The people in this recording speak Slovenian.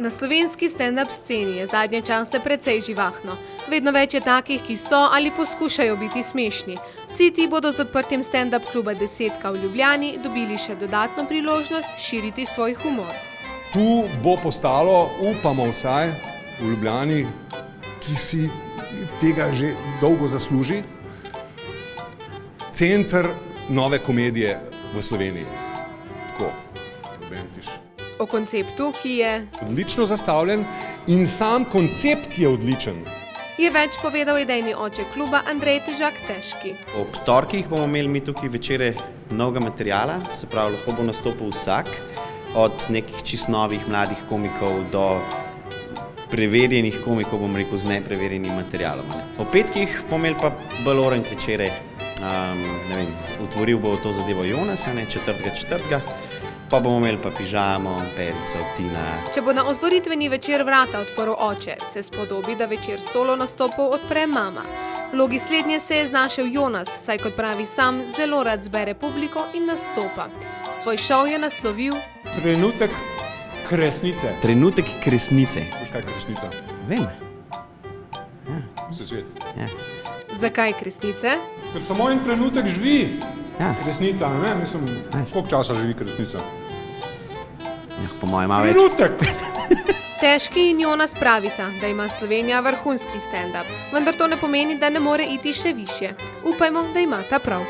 Na slovenski stand-up sceni je zadnje čase precej živahno. Vedno več je takih, ki so ali poskušajo biti smešni. Vsi ti bodo z odprtjem stand-up kluba Desetka v Ljubljani dobili še dodatno priložnost širiti svoj humor. Tu bo postalo, upamo vsaj, v Ljubljani, ki si tega že dolgo zasluži, center nove komedije v Sloveniji. Tako, Bentiš. O konceptu, ki je Odlično zastavljen in sam koncept je odličen. je več povedal idejni oče kluba Andrej Težak Težki. Ob torkih bomo imeli mi tukaj večere novega materiala, se pravi, lahko bo nastopil vsak, od nekih čist novih mladih komikov do preverjenih komikov, bom rekel, z nepreverjenim materialom. Ob petkih bomo imeli pa bolj oranj večere, ne vem, otvoril bo to zadevo Jonas, četrtega, pa bomo imeli pa Pižamo, Perico, Tina. Če bo na otvoritveni večer vrata odprl oče, se spodobi, da večer solo nastopov odpre mama. V vlogi slednje se je znašel Jonas, saj kot pravi sam, zelo rad zbere publiko in nastopa. Svoj šov je naslovil Trenutek kresnice. Trenutek kresnice. Veš, kaj je kresnica? Vem. Vse svet. Ja. Zakaj kresnice? Ker samo en trenutek živi Ja. kresnica, ne? Mislim, koliko časa živi kresnica? Ja, po mojem malo več. Trenutek! Težki in Jonas pravita, da ima Slovenija vrhunski stand-up, vendar to ne pomeni, da ne more iti še višje. Upajmo, da imata prav.